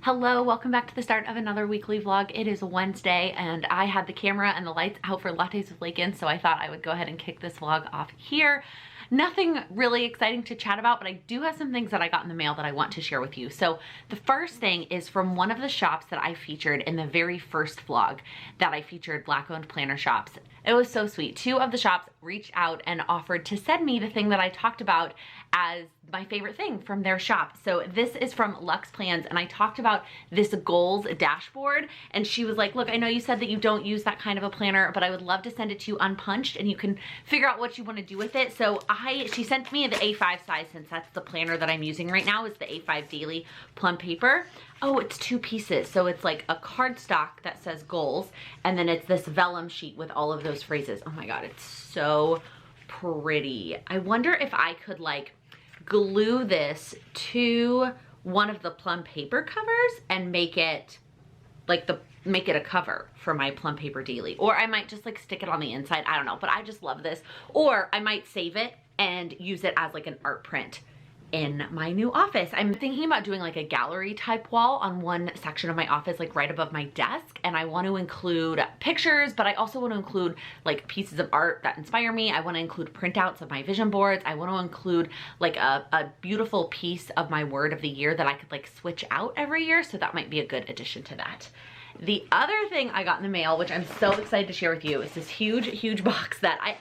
Hello, welcome back to the start of another weekly vlog. It is Wednesday and I had the camera and the lights out for Lattes with Laken, so I thought I would go ahead and kick this vlog off here. Nothing really exciting to chat about, but I do have some things that I got in the mail that I want to share with you. So the first thing is from one of the shops that I featured in the very first vlog that I featured Black-owned planner shops. It was so sweet. Two of the shops reached out and offered to send me the thing that I talked about as my favorite thing from their shop. So this is from Luxe Plans, and I talked about this goals dashboard, and she was like, look, I know you said that you don't use that kind of a planner, but I would love to send it to you unpunched and you can figure out what you want to do with it. So she sent me the A5 size, since that's the planner that I'm using right now, is the A5 Daily Plum Paper. Oh, it's two pieces. So it's like a cardstock that says goals, and then it's this vellum sheet with all of those phrases. Oh my God, it's so pretty. I wonder if I could like glue this to one of the plum paper covers and make it like make it a cover for my plum paper daily. Or I might just like stick it on the inside. I don't know, but I just love this. Or I might save it and use it as like an art print in my new office. I'm thinking about doing like a gallery type wall on one section of my office, like right above my desk. And I want to include pictures, but I also want to include like pieces of art that inspire me. I want to include printouts of my vision boards. I want to include like a beautiful piece of my word of the year that I could like switch out every year. So that might be a good addition to that. The other thing I got in the mail, which I'm so excited to share with you, is this huge box that I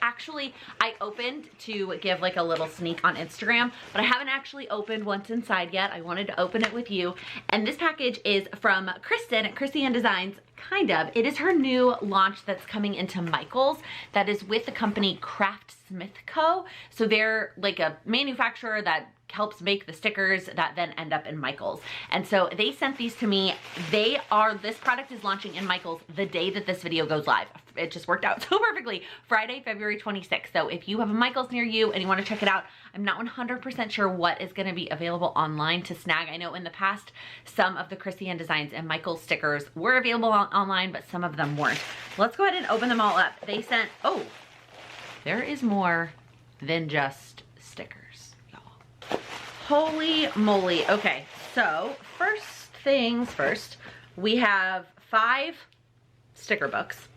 opened to give like a little sneak on Instagram, but I haven't actually opened what's inside yet. I wanted to open it with you. And this package is from Kristen at Krissyanne Designs. Kind of. It is her new launch that's coming into Michael's that is with the company Craftsmith Co. So they're like a manufacturer that helps make the stickers that then end up in Michael's. And so they sent these to me. This product is launching in Michael's the day that this video goes live. It just worked out so perfectly. Friday, February 26th. So if you have a Michael's near you and you want to check it out, I'm not 100% sure what is going to be available online to snag. I know in the past, some of the Krissyanne Designs and Michael's stickers were available online, but some of them weren't. Let's go ahead and open them all up. They sent, oh, there is more than just stickers, y'all. Holy moly. Okay, so first things first, we have 5 sticker books.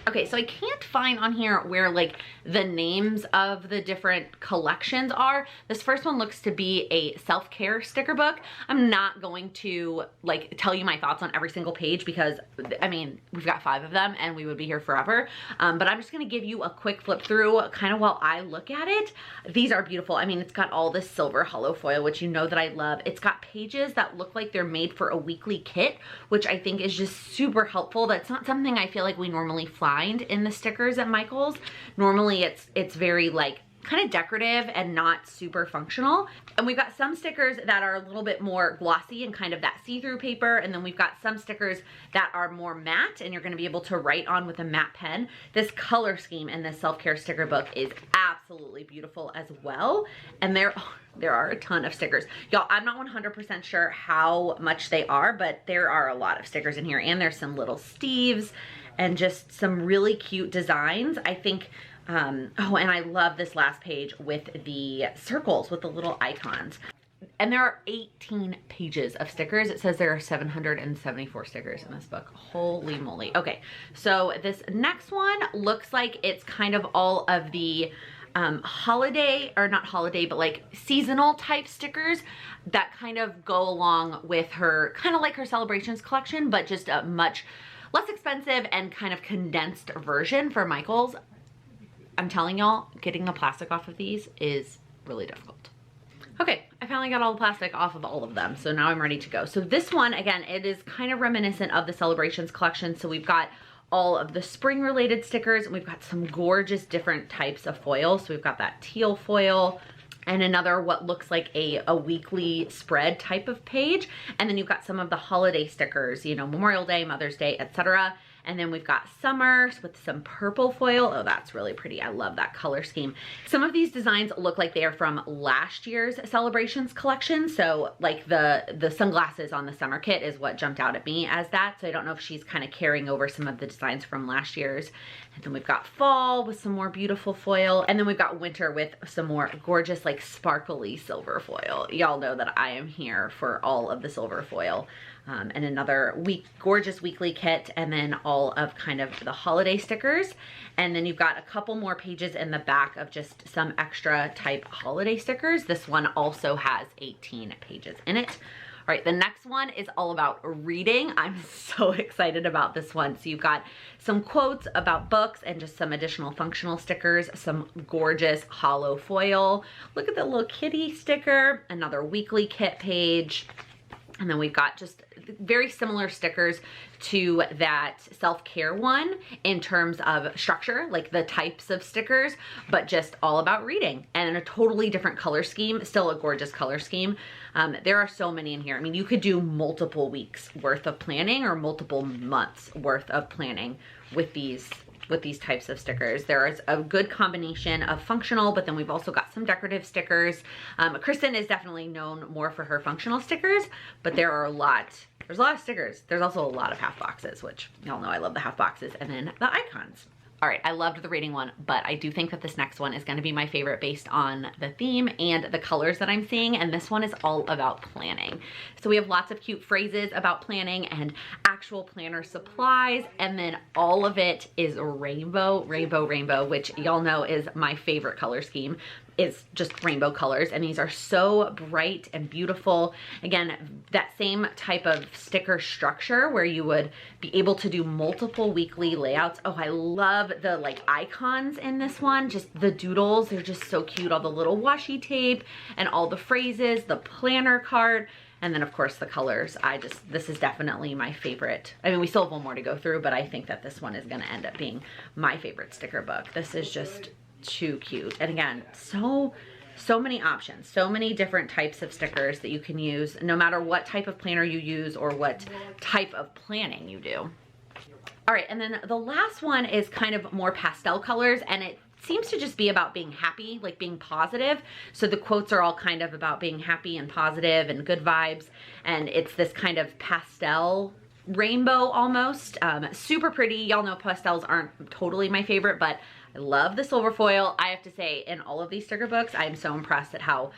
Okay, so I can't find on here where like the names of the different collections are. This first one looks to be a self-care sticker book. I'm not going to like tell you my thoughts on every single page because I mean, we've got 5 of them and we would be here forever. But I'm just gonna give you a quick flip through kind of while I look at it. These are beautiful. I mean, it's got all this silver hollow foil, which you know that I love. It's got pages that look like they're made for a weekly kit, which I think is just super helpful. That's not something I feel like we normally find in the stickers at Michael's. Normally it's very like kind of decorative and not super functional. And we've got some stickers that are a little bit more glossy and kind of that see-through paper. And then we've got some stickers that are more matte and you're gonna be able to write on with a matte pen. This color scheme in this self-care sticker book is absolutely beautiful as well. And there are a ton of stickers. Y'all, I'm not 100% sure how much they are, but there are a lot of stickers in here. And there's some little Steves and just some really cute designs. I think, oh, and I love this last page with the circles with the little icons. And there are 18 pages of stickers. It says there are 774 stickers in this book. Holy moly. Okay, so this next one looks like it's kind of all of the holiday, or not holiday, but like seasonal type stickers that kind of go along with her, kind of like her celebrations collection, but just a much less expensive and kind of condensed version for Michael's. I'm telling y'all, getting the plastic off of these is really difficult. Okay, I finally got all the plastic off of all of them, so now I'm ready to go. So this one, again, it is kind of reminiscent of the Celebrations collection. So we've got all of the spring related stickers, and we've got some gorgeous different types of foil. So we've got that teal foil, and another what looks like a weekly spread type of page. And then you've got some of the holiday stickers, you know, Memorial Day, Mother's Day, etc. And then we've got summer with some purple foil. Oh, that's really pretty. I love that color scheme. Some of these designs look like they are from last year's Celebrations collection. So like the sunglasses on the summer kit is what jumped out at me as that. So I don't know if she's kind of carrying over some of the designs from last year's. And then we've got fall with some more beautiful foil. And then we've got winter with some more gorgeous, like sparkly silver foil. Y'all know that I am here for all of the silver foil. and another gorgeous weekly kit, and then all of kind of the holiday stickers. And then you've got a couple more pages in the back of just some extra type holiday stickers. This one also has 18 pages in it. All right, the next one is all about reading. I'm so excited about this one. So you've got some quotes about books and just some additional functional stickers, some gorgeous hollow foil. Look at the little kitty sticker, another weekly kit page. And then we've got just very similar stickers to that self-care one in terms of structure, like the types of stickers, but just all about reading and in a totally different color scheme, still a gorgeous color scheme. There are so many in here. I mean, you could do multiple weeks worth of planning or multiple months worth of planning with these types of stickers. There is a good combination of functional, but then we've also got some decorative stickers. Krissyanne is definitely known more for her functional stickers, but there's a lot of stickers. There's also a lot of half boxes, which y'all know I love the half boxes, and then the icons. All right, I loved the reading one, but I do think that this next one is gonna be my favorite based on the theme and the colors that I'm seeing, and this one is all about planning. So we have lots of cute phrases about planning and actual planner supplies, and then all of it is rainbow, rainbow, rainbow, which y'all know is my favorite color scheme. It's just rainbow colors, and these are so bright and beautiful. Again, that same type of sticker structure where you would be able to do multiple weekly layouts. Oh, I love the like icons in this one, just the doodles. They're just so cute. All the little washi tape and all the phrases, the planner card, and then of course the colors. This is definitely my favorite. I mean, we still have one more to go through, but I think that this one is gonna end up being my favorite sticker book. This is just too cute. And again, so many options, so many different types of stickers that you can use no matter what type of planner you use or what type of planning you do. All right, and then the last one is kind of more pastel colors, and it seems to just be about being happy, like being positive. So the quotes are all kind of about being happy and positive and good vibes, and it's this kind of pastel rainbow almost. Super pretty. Y'all know pastels aren't totally my favorite, but I love the silver foil. I have to say, in all of these sticker books, I am so impressed at how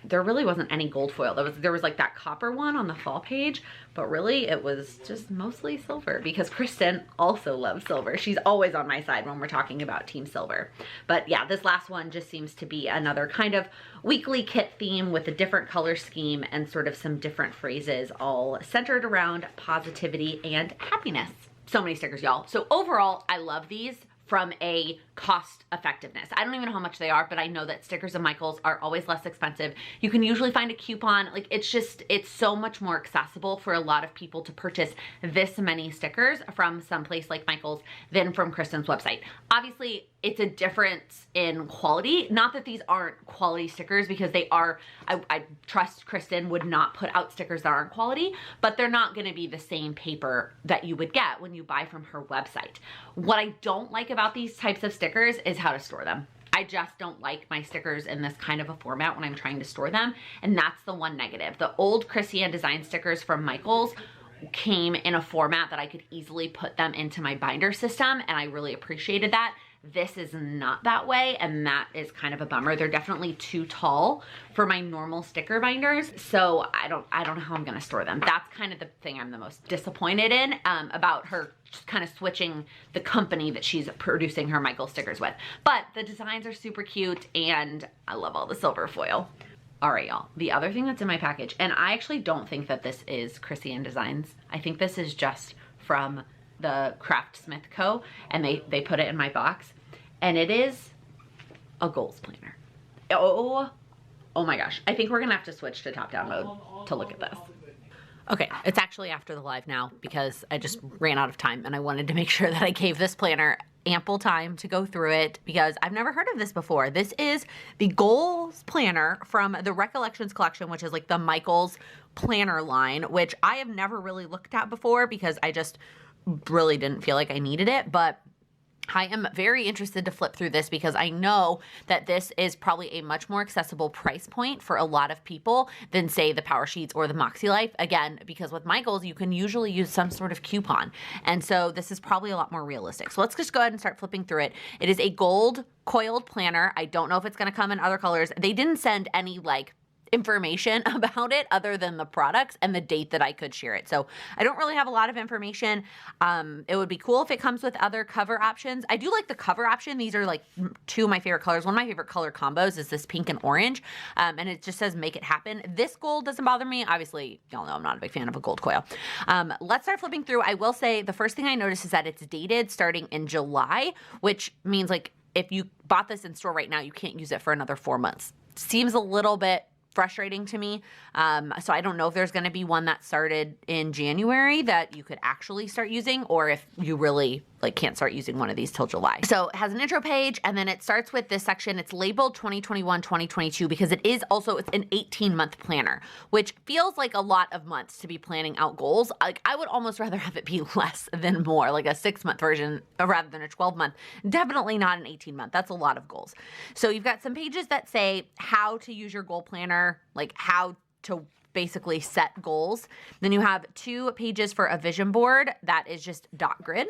there really wasn't any gold foil. There was like that copper one on the fall page, but really it was just mostly silver because Krissyanne also loves silver. She's always on my side when we're talking about Team Silver. But yeah, this last one just seems to be another kind of weekly kit theme with a different color scheme and sort of some different phrases all centered around positivity and happiness. So many stickers, y'all. So overall, I love these from a cost effectiveness. I don't even know how much they are, but I know that stickers and Michaels are always less expensive. You can usually find a coupon. Like it's so much more accessible for a lot of people to purchase this many stickers from someplace like Michaels than from Krissyanne's website. Obviously, it's a difference in quality. Not that these aren't quality stickers, because they are. I trust Krissyanne would not put out stickers that aren't quality, but they're not gonna be the same paper that you would get when you buy from her website. What I don't like about these types of stickers is how to store them. I just don't like my stickers in this kind of a format when I'm trying to store them, and that's the one negative. The old Krissyanne Design stickers from Michaels came in a format that I could easily put them into my binder system, and I really appreciated that. This is not that way, and that is kind of a bummer. They're definitely too tall for my normal sticker binders, so I don't know how I'm gonna store them. That's kind of the thing I'm the most disappointed in about her just kind of switching the company that she's producing her Michael stickers with. But the designs are super cute, and I love all the silver foil. All right, y'all, the other thing that's in my package, and I actually don't think that this is Krissyanne Designs. I think this is just from the Craftsmith Co. and they put it in my box, and it is a goals planner. Oh my gosh. I think we're gonna have to switch to top-down mode to look at this. Okay, it's actually after the live now because I just ran out of time and I wanted to make sure that I gave this planner ample time to go through it because I've never heard of this before. This is the goals planner from the Recollections collection, which is like the Michaels planner line, which I have never really looked at before because I just really didn't feel like I needed it, but I am very interested to flip through this because I know that this is probably a much more accessible price point for a lot of people than say the Power Sheets or the Moxie Life. Again, because with Michaels, you can usually use some sort of coupon. And so this is probably a lot more realistic. So let's just go ahead and start flipping through it. It is a gold coiled planner. I don't know if it's going to come in other colors. They didn't send any like information about it other than the products and the date that I could share it. So I don't really have a lot of information. It would be cool if it comes with other cover options. I do like the cover option. These are like two of my favorite colors. One of my favorite color combos is this pink and orange. And it just says make it happen. This gold doesn't bother me. Obviously, y'all know I'm not a big fan of a gold coil. Let's start flipping through. I will say the first thing I noticed is that it's dated starting in July, which means like if you bought this in store right now, you can't use it for another 4 months. Seems a little bit frustrating to me. So I don't know if there's going to be one that started in January that you could actually start using, or if you really like can't start using one of these till July. So it has an intro page, and then it starts with this section. It's labeled 2021, 2022 because it's an 18-month planner, which feels like a lot of months to be planning out goals. Like I would almost rather have it be less than more, like a 6-month version rather than a 12-month. Definitely not an 18-month. That's a lot of goals. So you've got some pages that say how to use your goal planner, like how to basically set goals. Then you have 2 pages for a vision board that is just dot grid.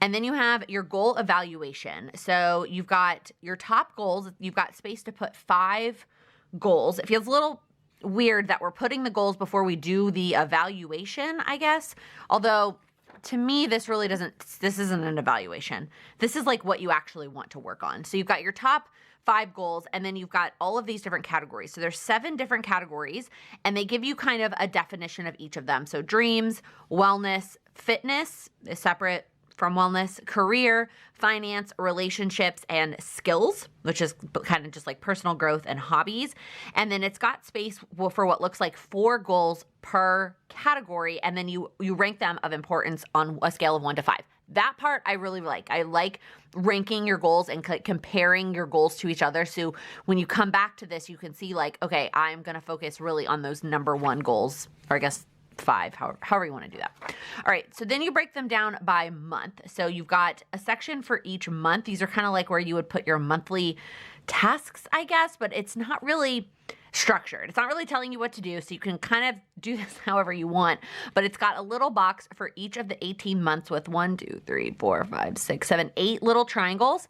And then you have your goal evaluation. So you've got your top goals. You've got space to put 5 goals. It feels a little weird that we're putting the goals before we do the evaluation, I guess. Although to me, this isn't an evaluation. This is like what you actually want to work on. So you've got your top 5 goals, and then you've got all of these different categories. So there's 7 different categories, and they give you kind of a definition of each of them. So dreams, wellness, fitness is separate from wellness, career, finance, relationships, and skills, which is kind of just like personal growth and hobbies. And then it's got space for what looks like 4 goals per category, and then you rank them of importance on a scale of 1 to 5. That part I really like. I like ranking your goals and comparing your goals to each other. So when you come back to this, you can see like, okay, I'm going to focus really on those number 1 goals, or I guess 5, however you want to do that. All right, so then you break them down by month. So you've got a section for each month. These are kind of like where you would put your monthly tasks, I guess, but it's not really structured. It's not really telling you what to do, so you can kind of do this however you want, but it's got a little box for each of the 18 months with 1, 2, 3, 4, 5, 6, 7, 8 little triangles,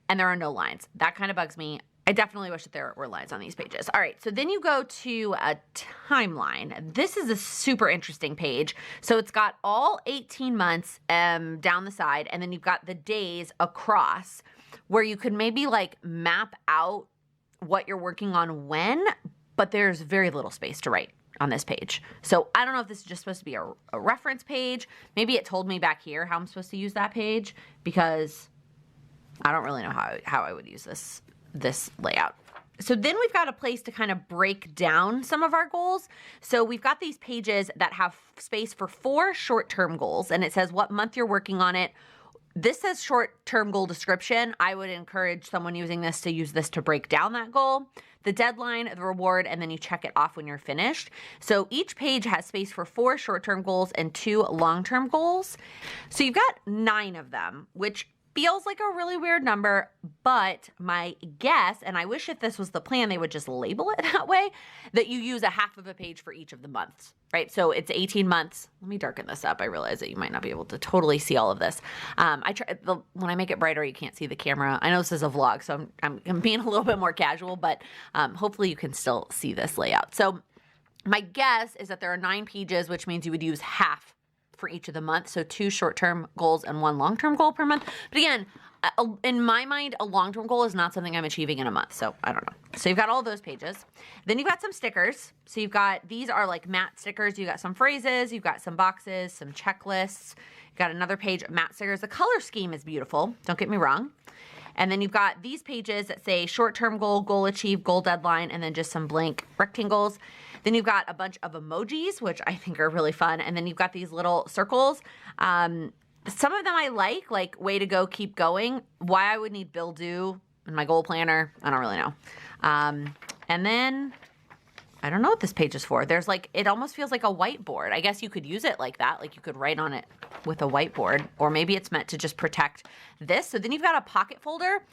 and there are no lines. That kind of bugs me. I definitely wish that there were lines on these pages. All right, so then you go to a timeline. This is a super interesting page. So it's got all 18 months down the side, and then you've got the days across where you could maybe like map out what you're working on when, but there's very little space to write on this page. So I don't know if this is just supposed to be a reference page. Maybe it told me back here how I'm supposed to use that page, because I don't really know how I would use this layout. So then we've got a place to kind of break down some of our goals. So we've got these pages that have space for 4 short-term goals, and it says what month you're working on it. This says short-term goal description. I would encourage someone using this to use this to break down that goal, the deadline, the reward, and then you check it off when you're finished. So each page has space for 4 short-term goals and 2 long-term goals. So you've got 9 of them, which feels like a really weird number, but my guess, and I wish if this was the plan, they would just label it that way, that you use a half of a page for each of the months, right? So it's 18 months. Let me darken this up. I realize that you might not be able to totally see all of this. When I make it brighter, you can't see the camera. I know this is a vlog, so I'm being a little bit more casual, but hopefully you can still see this layout. So my guess is that there are 9 pages, which means you would use half for each of the months. So 2 short-term goals and 1 long-term goal per month. But again, in my mind, a long-term goal is not something I'm achieving in a month. So I don't know. So you've got all those pages. Then you've got some stickers. So you've got, these are like matte stickers. You've got some phrases, you've got some boxes, some checklists. You've got another page of matte stickers. The color scheme is beautiful. Don't get me wrong. And then you've got these pages that say short-term goal, goal achieved, goal deadline, and then just some blank rectangles. Then you've got a bunch of emojis, which I think are really fun. And then you've got these little circles. Some of them I like way to go, keep going. Why I would need bill due in my goal planner, I don't really know. And then I don't know what this page is for. There's like, it almost feels like a whiteboard. I guess you could use it like that. Like you could write on it with a whiteboard, or maybe it's meant to just protect this. So then you've got a pocket folder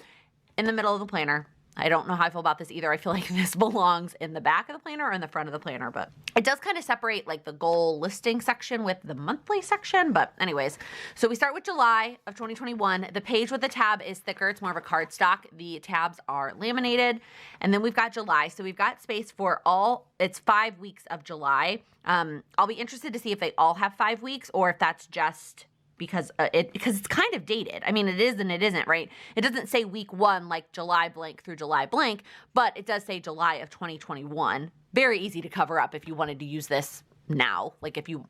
in the middle of the planner. I don't know how I feel about this either. I feel like this belongs in the back of the planner or in the front of the planner, but it does kind of separate like the goal listing section with the monthly section. But anyways, so we start with July of 2021. The page with the tab is thicker. It's more of a cardstock. The tabs are laminated. And then we've got July. So we've got space for it's 5 weeks of July. I'll be interested to see if they all have 5 weeks or if that's just because it's kind of dated. I mean, it is and it isn't, right? It doesn't say week 1 like July blank through July blank, but it does say July of 2021. Very easy to cover up if you wanted to use this now. Like if you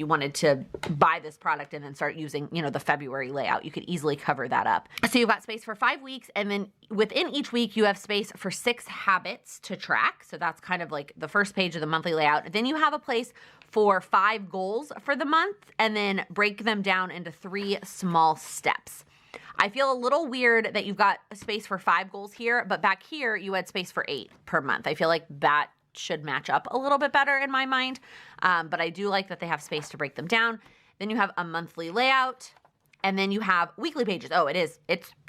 wanted to buy this product and then start using, the February layout, you could easily cover that up. So you've got space for 5 weeks, and then within each week you have space for 6 habits to track. So that's kind of like the first page of the monthly layout. Then you have a place for 5 goals for the month, and then break them down into 3 small steps. I feel a little weird that you've got space for 5 goals here, but back here you had space for 8 per month. I feel like that should match up a little bit better in my mind, but I do like that they have space to break them down. Then you have a monthly layout, and then you have weekly pages. Oh, it's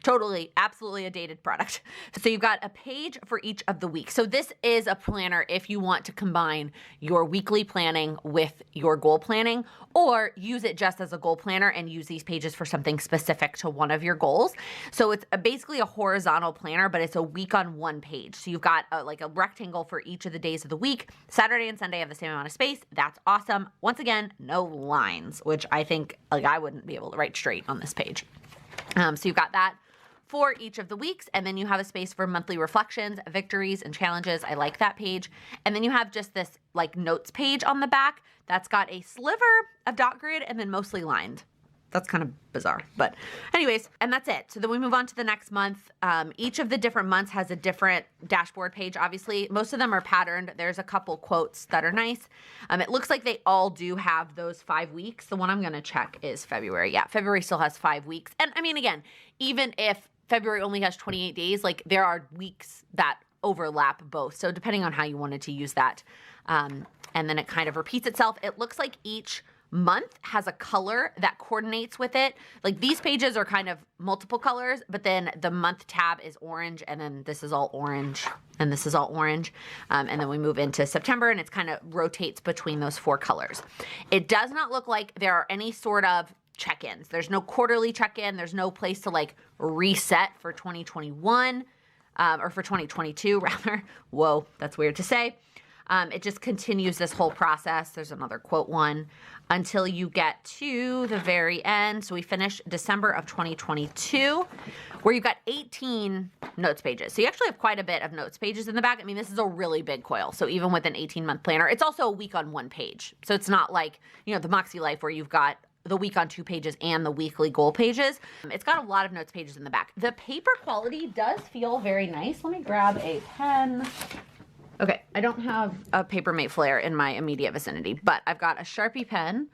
totally, absolutely a dated product. So you've got a page for each of the weeks. So this is a planner if you want to combine your weekly planning with your goal planning, or use it just as a goal planner and use these pages for something specific to one of your goals. So it's basically a horizontal planner, but it's a week on one page. So you've got a rectangle for each of the days of the week. Saturday and Sunday have the same amount of space. That's awesome. Once again, no lines, which I think I wouldn't be able to write straight on this page. So you've got that for each of the weeks, and then you have a space for monthly reflections, victories, and challenges. I like that page. And then you have just this notes page on the back that's got a sliver of dot grid and then mostly lined. That's kind of bizarre, but anyways, and that's it. So then we move on to the next month. Each of the different months has a different dashboard page, obviously. Most of them are patterned. There's a couple quotes that are nice. It looks like they all do have those 5 weeks. The one I'm gonna check is February. Yeah, February still has 5 weeks. And I mean, again, even if February only has 28 days, there are weeks that overlap both. So depending on how you wanted to use that. And then it kind of repeats itself. It looks like each month has a color that coordinates with it. These pages are kind of multiple colors, but then the month tab is orange, and then this is all orange, and this is all orange. And then we move into September, and it's kind of rotates between those 4 colors. It does not look like there are any sort of check-ins. There's no quarterly check-in. There's no place to reset for 2021, or for 2022 rather. Whoa, that's weird to say. It just continues this whole process. There's another quote one until you get to the very end. So we finish December of 2022, where you've got 18 notes pages. So you actually have quite a bit of notes pages in the back. I mean, this is a really big coil. So even with an 18-month planner, it's also a week on 1 page. So it's not like, the Moxie Life where you've got the week on 2 pages and the weekly goal pages. It's got a lot of notes pages in the back. The paper quality does feel very nice. Let me grab a pen. Okay, I don't have a Papermate Flare in my immediate vicinity, but I've got a Sharpie pen.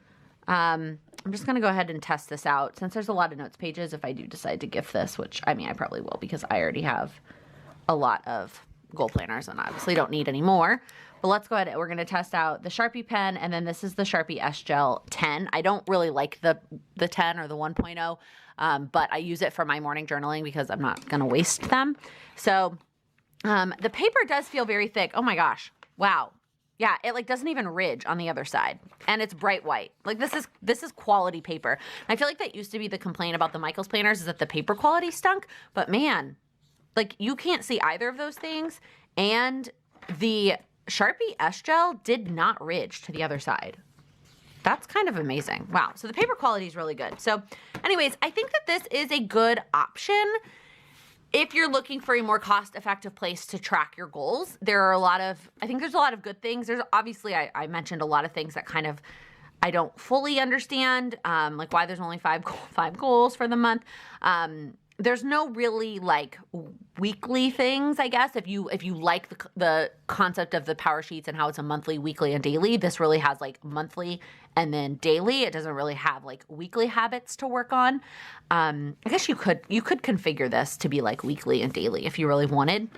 I'm just gonna go ahead and test this out. Since there's a lot of notes pages, if I do decide to gift this, which I mean, I probably will because I already have a lot of goal planners and obviously don't need any more. But let's go ahead, we're gonna test out the Sharpie pen, and then this is the Sharpie S-Gel 10. I don't really like the 10 or the 1.0, but I use it for my morning journaling because I'm not gonna waste them. So, the paper does feel very thick. Oh my gosh. Wow. Yeah, it doesn't even ridge on the other side. And it's bright white. This is quality paper. And I feel like that used to be the complaint about the Michaels planners, is that the paper quality stunk. But man, you can't see either of those things. And the Sharpie S-Gel did not ridge to the other side. That's kind of amazing. Wow. So the paper quality is really good. So anyways, I think that this is a good option if you're looking for a more cost-effective place to track your goals. I think there's a lot of good things. There's obviously, I mentioned a lot of things that kind of I don't fully understand, like why there's only five goals for the month. There's no really weekly things, I guess. If you like the concept of the power sheets and how it's a monthly, weekly, and daily, this really has monthly and then daily. It doesn't really have weekly habits to work on. I guess you could configure this to be weekly and daily if you really wanted.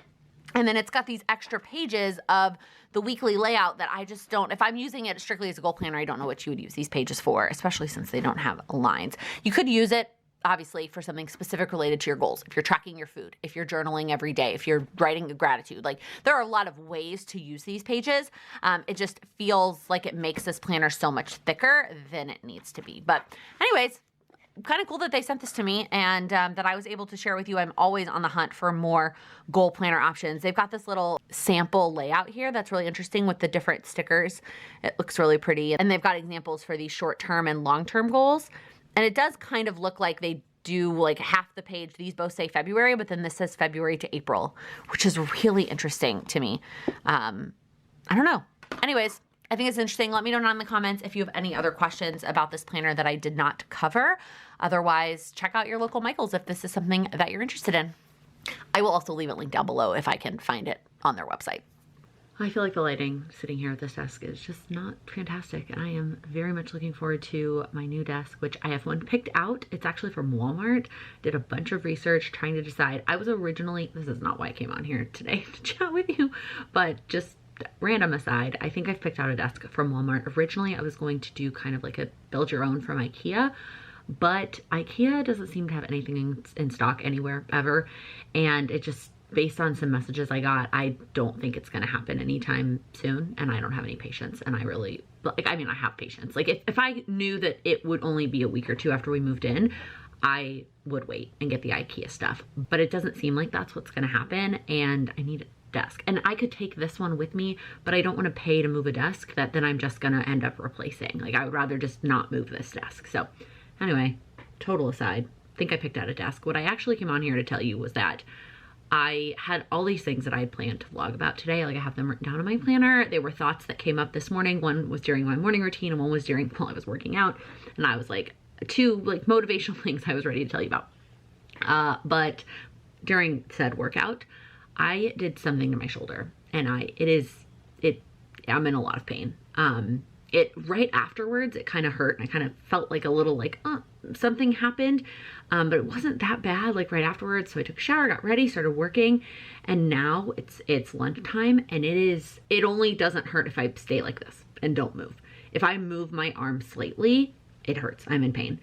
And then it's got these extra pages of the weekly layout that I just don't, if I'm using it strictly as a goal planner, I don't know what you would use these pages for, especially since they don't have lines. You could use it obviously for something specific related to your goals. If you're tracking your food, if you're journaling every day, if you're writing a gratitude, like there are a lot of ways to use these pages. It just feels like it makes this planner so much thicker than it needs to be. But anyways, kind of cool that they sent this to me and that I was able to share with you. I'm always on the hunt for more goal planner options. They've got this little sample layout here that's really interesting with the different stickers. It looks really pretty. And they've got examples for these short-term and long-term goals. And it does kind of look like they do like half the page. These both say February, but then this says February to April, which is really interesting to me. I don't know. Anyways, I think it's interesting. Let me know down in the comments if you have any other questions about this planner that I did not cover. Otherwise, check out your local Michaels if this is something that you're interested in. I will also leave it linked down below if I can find it on their website. I feel like the lighting sitting here at this desk is just not fantastic, and I am very much looking forward to my new desk, which I have one picked out. It's actually from Walmart. Did a bunch of research trying to decide. I was originally, this is not why I came on here today to chat with you, but just random aside, I think I've picked out a desk from Walmart. Originally, I was going to do kind of like a build your own from IKEA, but IKEA doesn't seem to have anything in stock anywhere ever, and it just, based on some messages I got, I don't think it's going to happen anytime soon, and I don't have any patience, and I really, like, I mean, I have patience. Like, if I knew that it would only be a week or two after we moved in, I would wait and get the IKEA stuff, but it doesn't seem like that's what's going to happen, and I need a desk. And I could take this one with me, but I don't want to pay to move a desk that then I'm just going to end up replacing. Like, I would rather just not move this desk. So anyway, total aside, I think I picked out a desk. What I actually came on here to tell you was that I had all these things that I had planned to vlog about today. Like, I have them written down in my planner. They were thoughts that came up this morning. One was during my morning routine and one was during while I was working out. And I was like, two like motivational things I was ready to tell you about. But during said workout, I did something to my shoulder, and I'm in a lot of pain. Right afterwards, it kind of hurt, and I kind of felt like a little like, something happened, but it wasn't that bad like right afterwards. So I took a shower, got ready, started working, and now it's lunchtime, and it only doesn't hurt if I stay like this and don't move. If I move my arm slightly, it hurts. I'm in pain.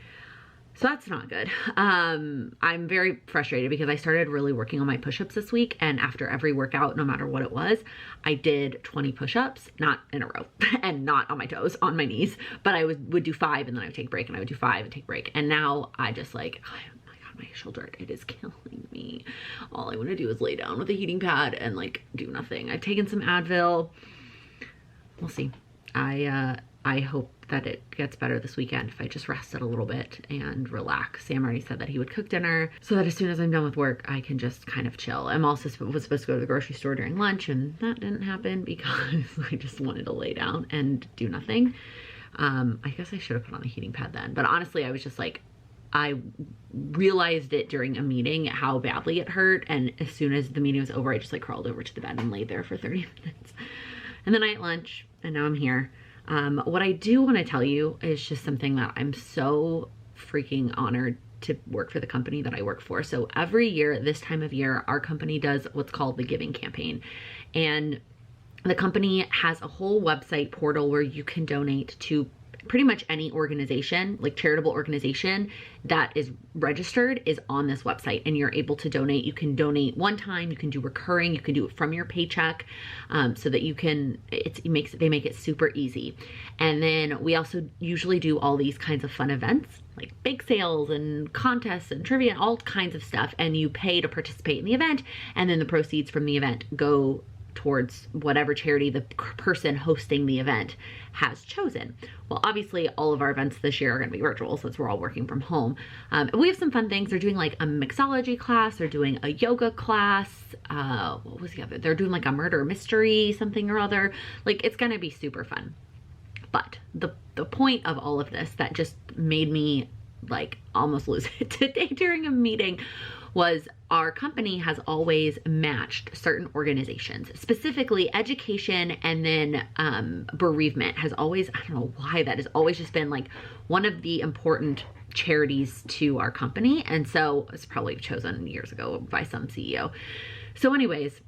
So that's not good. I'm very frustrated because I started really working on my push-ups this week, and after every workout, no matter what it was, I did 20 push-ups, not in a row and not on my toes, on my knees, but I would do 5 and then I would take a break, and I would do 5 and take a break. And now I just like, oh my God, my shoulder, it is killing me. All I want to do is lay down with a heating pad and like do nothing. I've taken some Advil. We'll see. I hope that it gets better this weekend if I just rested a little bit and relax. Sam already said that he would cook dinner so that as soon as I'm done with work, I can just kind of chill. I'm also was supposed to go to the grocery store during lunch, and that didn't happen because I just wanted to lay down and do nothing. I guess I should have put on a heating pad then, but honestly, I was just like, I realized it during a meeting how badly it hurt, and as soon as the meeting was over, I just like crawled over to the bed and laid there for 30 minutes. And then I ate lunch, and now I'm here. What I do want to tell you is just something that I'm so freaking honored to work for the company that I work for. So every year, this time of year, our company does what's called the Giving Campaign. And the company has a whole website portal where you can donate to pretty much any organization, like charitable organization that is registered is on this website, and you're able to donate. You can donate one time, you can do recurring, you can do it from your paycheck, so that you can, they make it super easy. And then we also usually do all these kinds of fun events, like bake sales and contests and trivia and all kinds of stuff, and you pay to participate in the event, and then the proceeds from the event go towards whatever charity the person hosting the event has chosen. Well, obviously all of our events this year are going to be virtual since we're all working from home. We have some fun things. They're doing like a mixology class. They're doing a yoga class. What was the other? They're doing like a murder mystery, something or other. Like, it's going to be super fun. But the point of all of this that just made me like almost lose it today during a meeting was our company has always matched certain organizations, specifically education, and then bereavement has always, I don't know why, that has always just been like one of the important charities to our company. And so it's probably chosen years ago by some CEO. So anyways,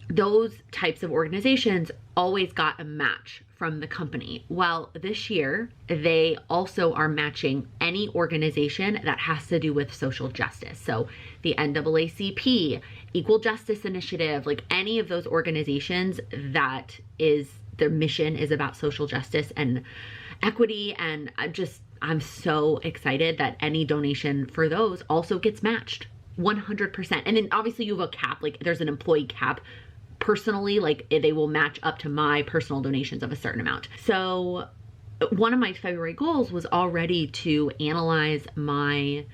those types of organizations always got a match from the company. Well, this year, they also are matching any organization that has to do with social justice. So the NAACP, Equal Justice Initiative, like any of those organizations that is, their mission is about social justice and equity. And I'm so excited that any donation for those also gets matched 100%. And then obviously you have a cap, like there's an employee cap. Personally, like they will match up to my personal donations of a certain amount. So one of my February goals was already to analyze my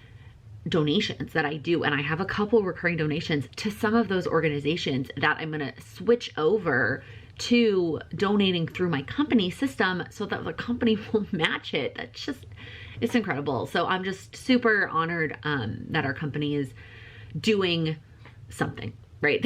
donations that I do. And I have a couple recurring donations to some of those organizations that I'm going to switch over to donating through my company system so that the company will match it. That's just, it's incredible. So I'm just super honored that our company is doing something. Right?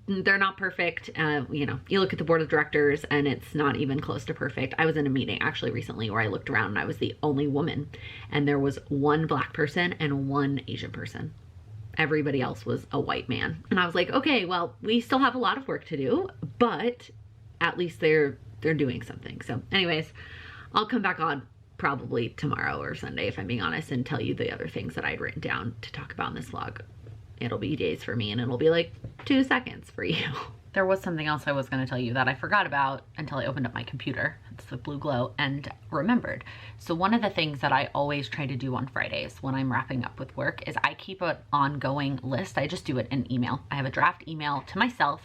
They're not perfect. You know, you look at the board of directors and it's not even close to perfect. I was in a meeting actually recently where I looked around and I was the only woman and there was one Black person and one Asian person. Everybody else was a white man. And I was like, okay, well, we still have a lot of work to do, but at least they're doing something. So anyways, I'll come back on probably tomorrow or Sunday, if I'm being honest, and tell you the other things that I'd written down to talk about in this vlog. It'll be days for me and it'll be like 2 seconds for you. There was something else I was going to tell you that I forgot about until I opened up my computer. It's the blue glow and remembered. So one of the things that I always try to do on Fridays when I'm wrapping up with work is I keep an ongoing list. I just do it in email. I have a draft email to myself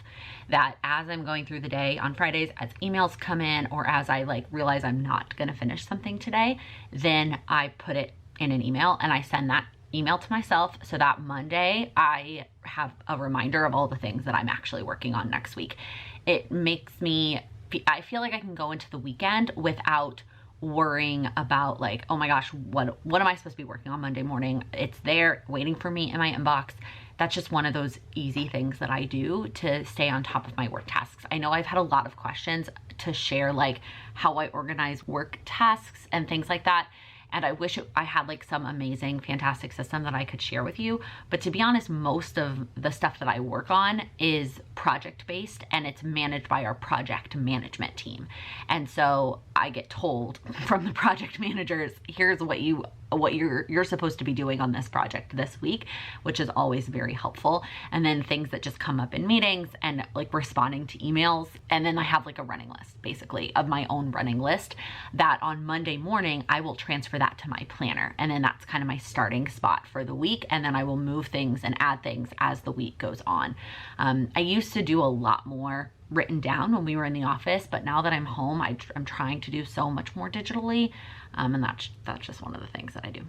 that as I'm going through the day on Fridays, as emails come in or as I like realize I'm not going to finish something today, then I put it in an email and I send that email to myself so that Monday I have a reminder of all the things that I'm actually working on next week. It makes me, I feel like I can go into the weekend without worrying about like, oh my gosh, what am I supposed to be working on Monday morning? It's there waiting for me in my inbox. That's just one of those easy things that I do to stay on top of my work tasks. I know I've had a lot of questions to share like how I organize work tasks and things like that. And I wish I had like some amazing, fantastic system that I could share with you. But to be honest, most of the stuff that I work on is project-based and it's managed by our project management team. And so I get told from the project managers, here's what you're supposed to be doing on this project this week, which is always very helpful. And then things that just come up in meetings and like responding to emails. And then I have like a running list, basically, of my own running list that on Monday morning, I will transfer that to my planner. And then that's kind of my starting spot for the week. And then I will move things and add things as the week goes on. I used to do a lot more written down when we were in the office, but now that I'm home, I'm trying to do so much more digitally. And that's just one of the things that I do.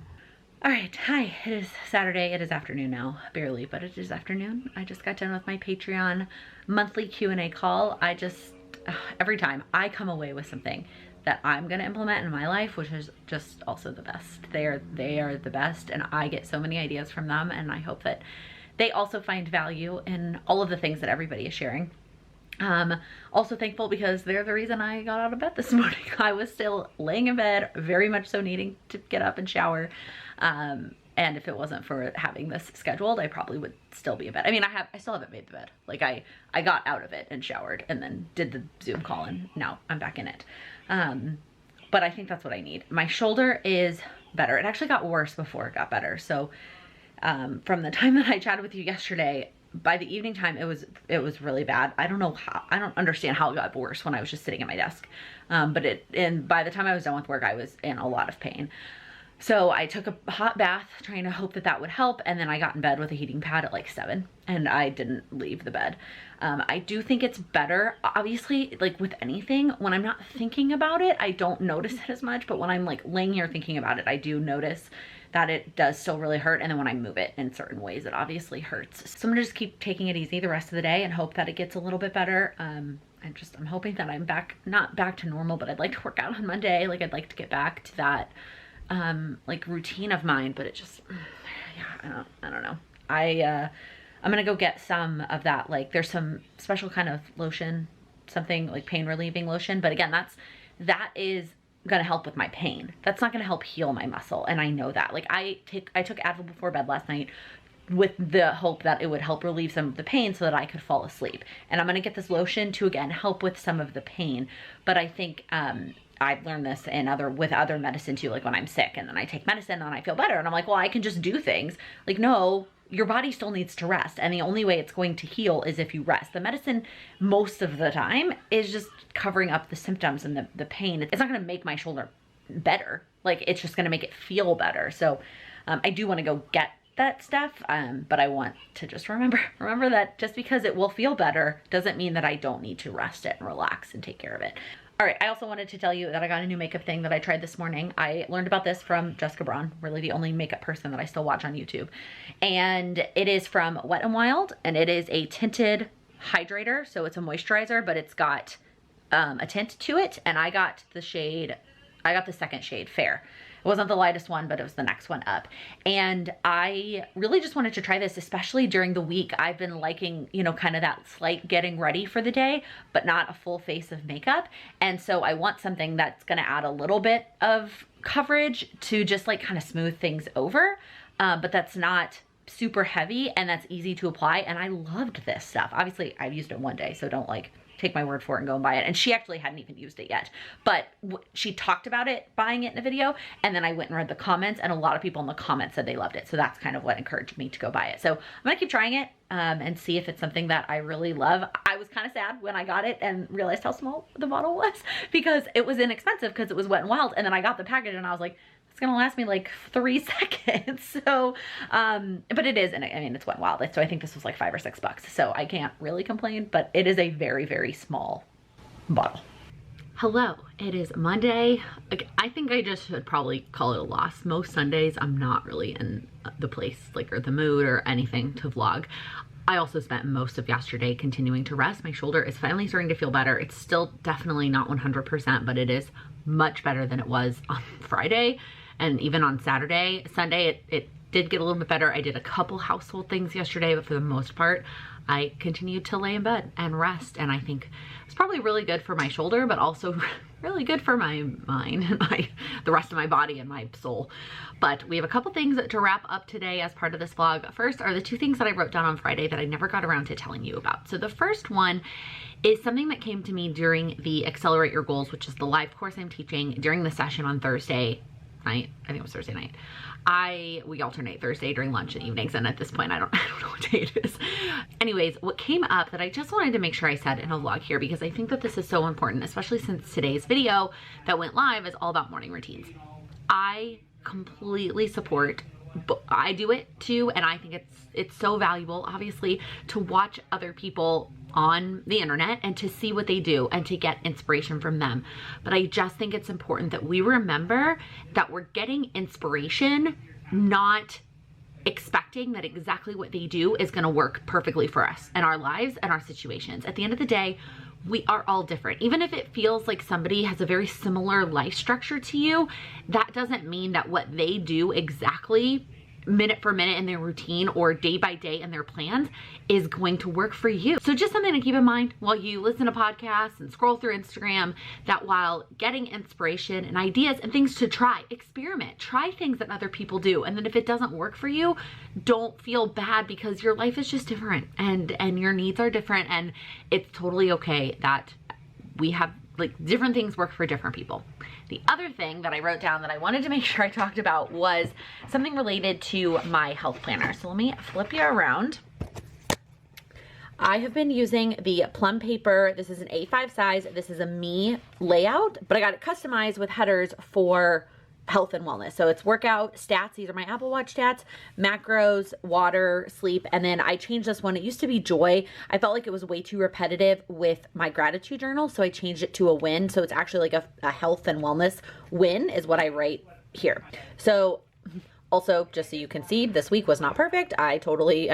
All right, hi, it is Saturday. It is afternoon now, barely, but it is afternoon. I just got done with my Patreon monthly Q&A call. Every time I come away with something that I'm gonna implement in my life, which is just also the best. They are the best, and I get so many ideas from them, and I hope that they also find value in all of the things that everybody is sharing. Also thankful because they're the reason I got out of bed this morning. I was still laying in bed, very much so needing to get up and shower. And if it wasn't for having this scheduled, I probably would still be in bed. I mean, I still haven't made the bed. Like I got out of it and showered and then did the Zoom call and now I'm back in it. But I think that's what I need. My shoulder is better. It actually got worse before it got better. So, from the time that I chatted with you yesterday, by the evening time, it was really bad. I don't know how, I don't understand how it got worse when I was just sitting at my desk. And by the time I was done with work, I was in a lot of pain. So I took a hot bath trying to hope that that would help. And then I got in bed with a heating pad at like 7 and I didn't leave the bed. I do think it's better, obviously, like with anything, when I'm not thinking about it, I don't notice it as much. But when I'm like laying here thinking about it, I do notice that it does still really hurt. And then when I move it in certain ways, it obviously hurts. So I'm gonna just keep taking it easy the rest of the day and hope that it gets a little bit better. I'm hoping that I'm not back to normal, but I'd like to work out on Monday. Like I'd like to get back to that like routine of mine, but it just, yeah, I don't know. I'm gonna go get some of that. Like there's some special kind of lotion, something like pain relieving lotion. But again, that is gonna help with my pain. That's not gonna help heal my muscle. And I know that. Like I took Advil before bed last night, with the hope that it would help relieve some of the pain so that I could fall asleep. And I'm gonna get this lotion to, again, help with some of the pain. But I think I've learned this with other medicine too, like when I'm sick and then I take medicine and I feel better and I'm like, well, I can just do things. Like, no, your body still needs to rest. And the only way it's going to heal is if you rest. The medicine, most of the time, is just covering up the symptoms and the pain. It's not gonna make my shoulder better. Like, it's just gonna make it feel better. So I do wanna go get that stuff, but I want to just remember that just because it will feel better doesn't mean that I don't need to rest it and relax and take care of it. All right, I also wanted to tell you that I got a new makeup thing that I tried this morning. I learned about this from Jessica Braun, really the only makeup person that I still watch on YouTube. And it is from Wet n Wild, and it is a tinted hydrator. So it's a moisturizer, but it's got a tint to it. And I got the second shade, Fair. It wasn't the lightest one, but it was the next one up. And I really just wanted to try this, especially during the week. I've been liking, you know, kind of that slight getting ready for the day, but not a full face of makeup. And so I want something that's gonna add a little bit of coverage to just like kind of smooth things over, but that's not super heavy and that's easy to apply. And I loved this stuff. Obviously, I've used it one day, so don't like take my word for it and go and buy it. And she actually hadn't even used it yet, but she talked about it, buying it in a video, and then I went and read the comments, and a lot of people in the comments said they loved it. So that's kind of what encouraged me to go buy it. So I'm gonna keep trying it and see if it's something that I really love. I was kind of sad when I got it and realized how small the bottle was because it was inexpensive because it was Wet n Wild, and then I got the package and I was like, it's gonna last me like 3 seconds. So, but it is, and I mean, it's Wet n Wild. So I think this was like $5 or $6. So I can't really complain, but it is a very, very small bottle. Hello, it is Monday. Like, I think I just should probably call it a loss. Most Sundays, I'm not really in the place, like, or the mood or anything to vlog. I also spent most of yesterday continuing to rest. My shoulder is finally starting to feel better. It's still definitely not 100%, but it is much better than it was on Friday. And even on Sunday, it did get a little bit better. I did a couple household things yesterday, but for the most part, I continued to lay in bed and rest. And I think it's probably really good for my shoulder, but also really good for my mind and the rest of my body and my soul. But we have a couple things to wrap up today as part of this vlog. First are the 2 things that I wrote down on Friday that I never got around to telling you about. So the first one is something that came to me during the Accelerate Your Goals, which is the live course I'm teaching during the session on Thursday night. I think it was Thursday night. We alternate Thursday during lunch and evenings, and at this point I don't know what day it is. Anyways, what came up that I just wanted to make sure I said in a vlog here, because I think that this is so important, especially since today's video that went live is all about morning routines. I completely support, I do it too, and I think it's so valuable, obviously, to watch other people on the internet and to see what they do and to get inspiration from them. But I just think it's important that we remember that we're getting inspiration, not expecting that exactly what they do is going to work perfectly for us and our lives and our situations. At the end of the day, we are all different. Even if it feels like somebody has a very similar life structure to you, that doesn't mean that what they do exactly minute for minute in their routine or day by day in their plans is going to work for you. So just something to keep in mind while you listen to podcasts and scroll through Instagram, that while getting inspiration and ideas and things to try, experiment, try things that other people do. And then if it doesn't work for you, don't feel bad, because your life is just different and your needs are different, and it's totally okay that we have like different things work for different people. The other thing that I wrote down that I wanted to make sure I talked about was something related to my health planner. So let me flip you around. I have been using the plum paper. This is an A5 size. This is a me layout, but I got it customized with headers for health and wellness. So it's workout, stats. These are my Apple Watch stats, macros, water, sleep. And then I changed this one. It used to be joy. I felt like it was way too repetitive with my gratitude journal. So I changed it to a win. So it's actually like a health and wellness win is what I write here. So also, just so you can see, this week was not perfect. I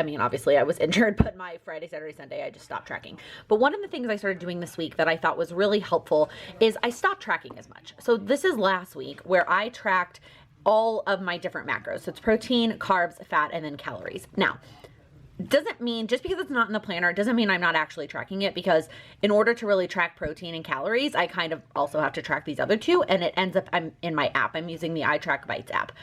mean, obviously I was injured, but my Friday, Saturday, Sunday, I just stopped tracking. But one of the things I started doing this week that I thought was really helpful is I stopped tracking as much. So this is last week where I tracked all of my different macros. So it's protein, carbs, fat, and then calories. Now, doesn't mean, just because it's not in the planner, doesn't mean I'm not actually tracking it, because in order to really track protein and calories, I kind of also have to track these other two, and it ends up, I'm in my app. I'm using the iTrack Bites app.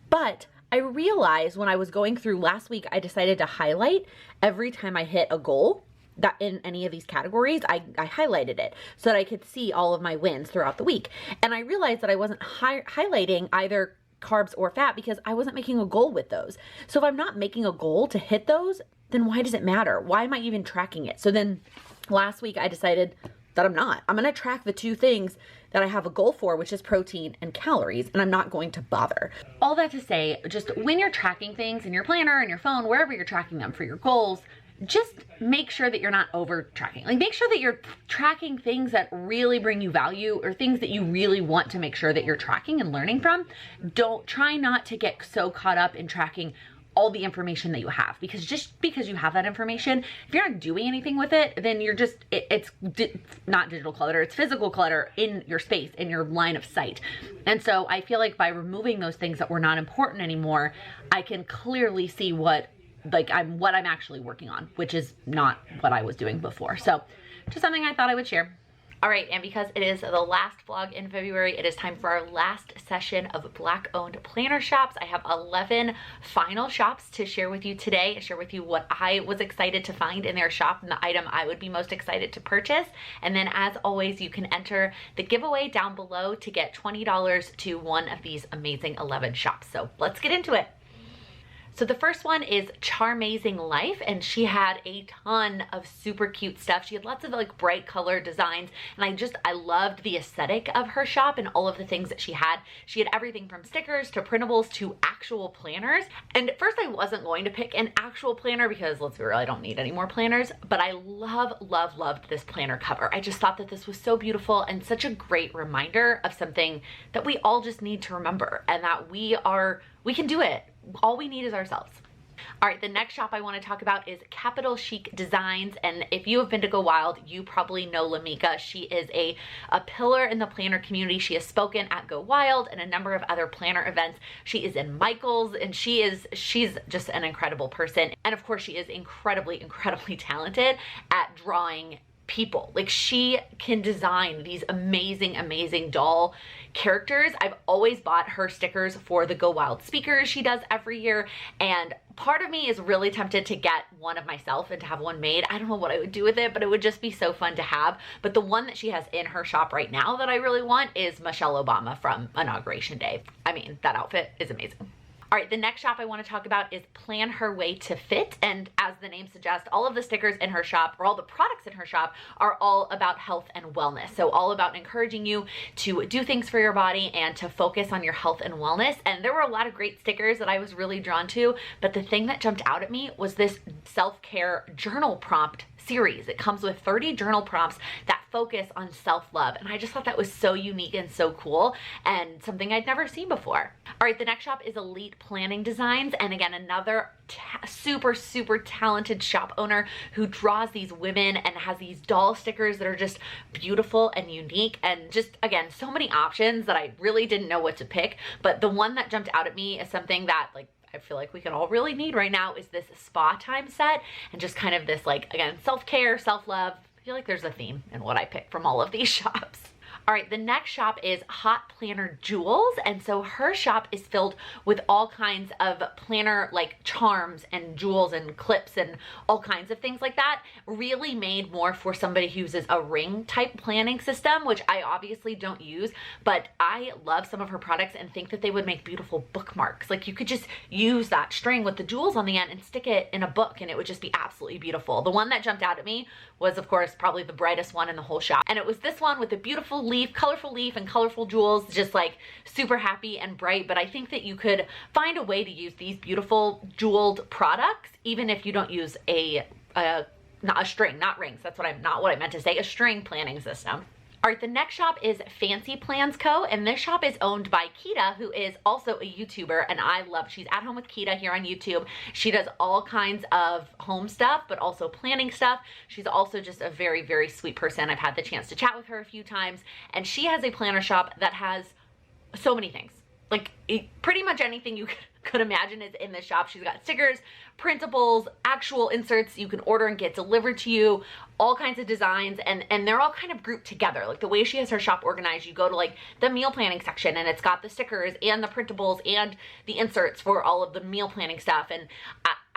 But I realized when I was going through last week, I decided to highlight every time I hit a goal that in any of these categories, I highlighted it so that I could see all of my wins throughout the week. And I realized that I wasn't highlighting either carbs or fat because I wasn't making a goal with those. So if I'm not making a goal to hit those, then why does it matter? Why am I even tracking it? So then last week I decided that I'm not. I'm going to track the two things that I have a goal for, which is protein and calories, and I'm not going to bother. All that to say, just when you're tracking things in your planner and your phone, wherever you're tracking them for your goals, just make sure that you're not over tracking. Like, make sure that you're tracking things that really bring you value or things that you really want to make sure that you're tracking and learning from. Don't try not to get so caught up in tracking all the information that you have, because just because you have that information, if you're not doing anything with it, then you're just, it's not digital clutter, it's physical clutter in your space, in your line of sight. And so I feel like by removing those things that were not important anymore, I can clearly see what I'm actually working on, which is not what I was doing before. So just something I thought I would share. All right, and because it is the last vlog in February, it is time for our last session of Black-owned planner shops. I have 11 final shops to share with you today, share with you what I was excited to find in their shop and the item I would be most excited to purchase. And then as always, you can enter the giveaway down below to get $20 to one of these amazing 11 shops. So let's get into it. So the first one is Charmazing Life, and she had a ton of super cute stuff. She had lots of like bright color designs, and I loved the aesthetic of her shop and all of the things that she had. She had everything from stickers to printables to actual planners. And at first I wasn't going to pick an actual planner because, let's be real, I don't need any more planners, but I loved this planner cover. I just thought that this was so beautiful and such a great reminder of something that we all just need to remember, and that we can do it. All we need is ourselves. All right, the next shop I want to talk about is Capital Chic Designs, and if you have been to Go Wild, you probably know Lamika. She is a pillar in the planner community. She has spoken at Go Wild and a number of other planner events. She is in Michael's, and she's just an incredible person. And of course, she is incredibly talented at drawing people. Like, she can design these amazing doll characters. I've always bought her stickers for the Go Wild speakers she does every year, and part of me is really tempted to get one of myself and to have one made. I don't know what I would do with it, but it would just be so fun to have. But the one that she has in her shop right now that I really want is Michelle Obama from Inauguration Day. I mean, that outfit is amazing. All right, the next shop I want to talk about is Plan Her Way to Fit, and as the name suggests, all of the stickers in her shop, or all the products in her shop, are all about health and wellness. So all about encouraging you to do things for your body and to focus on your health and wellness. And there were a lot of great stickers that I was really drawn to, but the thing that jumped out at me was this self-care journal prompt series. It comes with 30 journal prompts that focus on self-love, and I just thought that was so unique and so cool and something I'd never seen before. All right, the next shop is Elite Planning Designs, and again, another super talented shop owner who draws these women and has these doll stickers that are just beautiful and unique, and just, again, so many options that I really didn't know what to pick. But the one that jumped out at me is something that, like, I feel like we can all really need right now, is this spa time set, and just kind of this, like, again, self-care, self-love. I feel like there's a theme in what I pick from all of these shops. All right, the next shop is Hot Planner Jewels, and so her shop is filled with all kinds of planner like charms and jewels and clips and all kinds of things like that, really made more for somebody who uses a ring type planning system, which I obviously don't use, but I love some of her products and think that they would make beautiful bookmarks. Like, you could just use that string with the jewels on the end and stick it in a book, and it would just be absolutely beautiful. The one that jumped out at me was, of course, probably the brightest one in the whole shop, and it was this one with a beautiful leaf, colorful leaf, and colorful jewels, just like super happy and bright. But I think that you could find a way to use these beautiful jeweled products even if you don't use not a string, not rings, that's not what I meant to say, a string planning system. All right, the next shop is Fancy Plans Co., and this shop is owned by Kita, who is also a YouTuber, and she's At Home with Kita here on YouTube. She does all kinds of home stuff, but also planning stuff. She's also just a very sweet person. I've had the chance to chat with her a few times, and she has a planner shop that has so many things. like pretty much anything you could imagine is in the shop. She's got stickers, printables, actual inserts you can order and get delivered to you, all kinds of designs, and they're all kind of grouped together. Like the way she has her shop organized, you go to like the meal planning section and it's got the stickers and the printables and the inserts for all of the meal planning stuff. And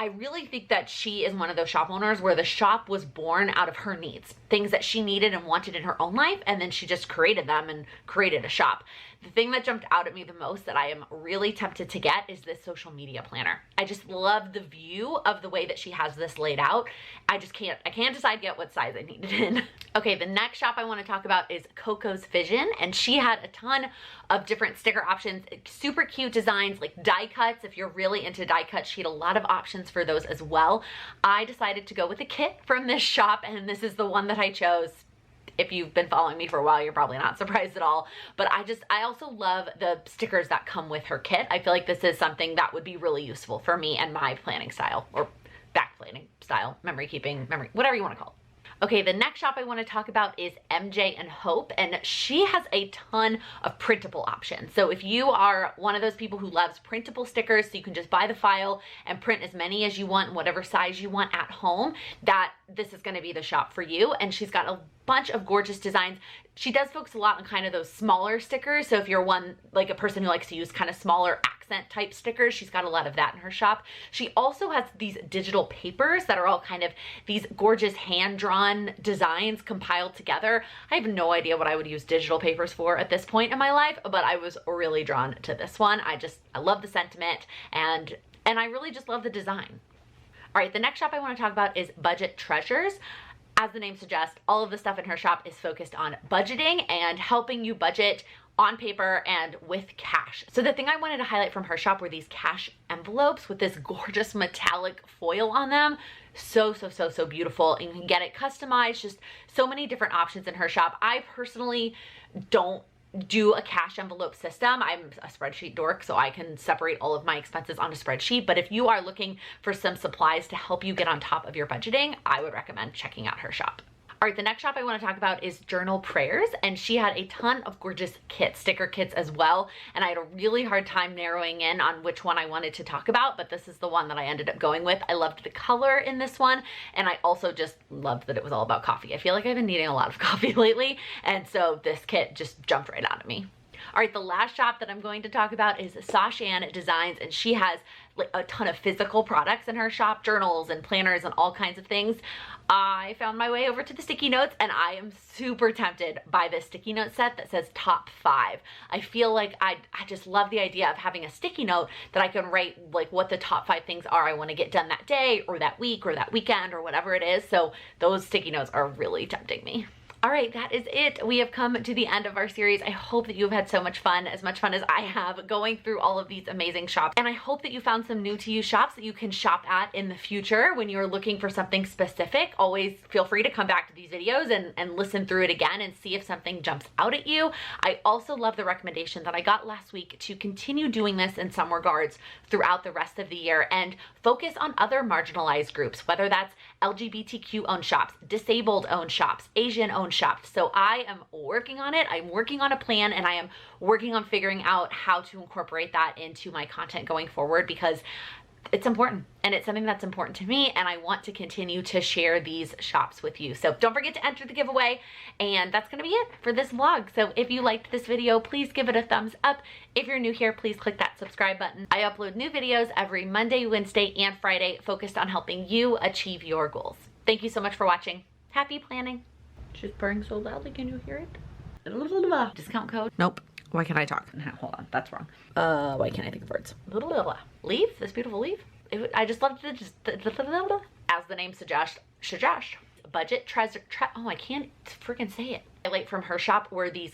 I really think that she is one of those shop owners where the shop was born out of her needs, things that she needed and wanted in her own life, and then she just created them and created a shop. The thing that jumped out at me the most that I am really tempted to get is this social media planner. I just love the view of the way that she has this laid out. I can't decide yet what size I need it in. Okay, the next shop I want to talk about is Coco's Vision, and she had a ton of different sticker options, super cute designs like die cuts. If you're really into die cuts, she had a lot of options for those as well. I decided to go with a kit from this shop, and this is the one that I chose. If you've been following me for a while, you're probably not surprised at all. But I also love the stickers that come with her kit. I feel like this is something that would be really useful for me and my planning style, or back planning style, memory keeping, whatever you want to call it. Okay, the next shop I want to talk about is MJ and Hope, and she has a ton of printable options. So if you are one of those people who loves printable stickers, so you can just buy the file and print as many as you want, whatever size you want at home, that this is going to be the shop for you. And she's got a bunch of gorgeous designs. She does focus a lot on kind of those smaller stickers. So if you're like a person who likes to use kind of smaller accent type stickers, she's got a lot of that in her shop. She also has these digital papers that are all kind of these gorgeous hand-drawn designs compiled together. I have no idea what I would use digital papers for at this point in my life, but I was really drawn to this one. I love the sentiment, and I really just love the design. All right, the next shop I want to talk about is Budget Treasures. As the name suggests, all of the stuff in her shop is focused on budgeting and helping you budget on paper and with cash. So the thing I wanted to highlight from her shop were these cash envelopes with this gorgeous metallic foil on them. So beautiful. And you can get it customized, just so many different options in her shop. I personally don't do a cash envelope system. I'm a spreadsheet dork, so I can separate all of my expenses on a spreadsheet. But if you are looking for some supplies to help you get on top of your budgeting, I would recommend checking out her shop. All right, the next shop I want to talk about is Journal Prayers, and she had a ton of gorgeous kits, sticker kits as well, and I had a really hard time narrowing in on which one I wanted to talk about, but this is the one that I ended up going with. I loved the color in this one, and I also just loved that it was all about coffee. I feel like I've been needing a lot of coffee lately, and so this kit just jumped right out at me. All right, the last shop that I'm going to talk about is Krissyanne Designs, and she has like a ton of physical products in her shop, journals and planners and all kinds of things. I found my way over to the sticky notes, and I am super tempted by this sticky note set that says top 5. I feel like I just love the idea of having a sticky note that I can write like what the top 5 things are I want to get done that day or that week or that weekend or whatever it is. So those sticky notes are really tempting me. All right, that is it. We have come to the end of our series. I hope that you've had so much fun as I have going through all of these amazing shops. And I hope that you found some new to you shops that you can shop at in the future when you're looking for something specific. Always feel free to come back to these videos and listen through it again and see if something jumps out at you. I also love the recommendation that I got last week to continue doing this in some regards throughout the rest of the year and focus on other marginalized groups, whether that's LGBTQ owned shops, disabled owned shops, Asian owned shops. So I am working on it. I'm working on a plan, and I am working on figuring out how to incorporate that into my content going forward, because it's important and it's something that's important to me, and I want to continue to share these shops with you. So don't forget to enter the giveaway, and that's gonna be it for this vlog. So if you liked this video, please give it a thumbs up. If you're new here, please click that subscribe button. I upload new videos every Monday, Wednesday, and Friday focused on helping you achieve your goals. Thank you so much for watching. Happy planning. She's purring so loudly, can you hear it? Discount code. Nope. Why can't I talk? Hold on, that's wrong. Why can't I think of words? Leaf, this beautiful leaf. I just loved it. As the name suggests, Budget Treasure. Oh, I can't freaking say it. Highlight from her shop were these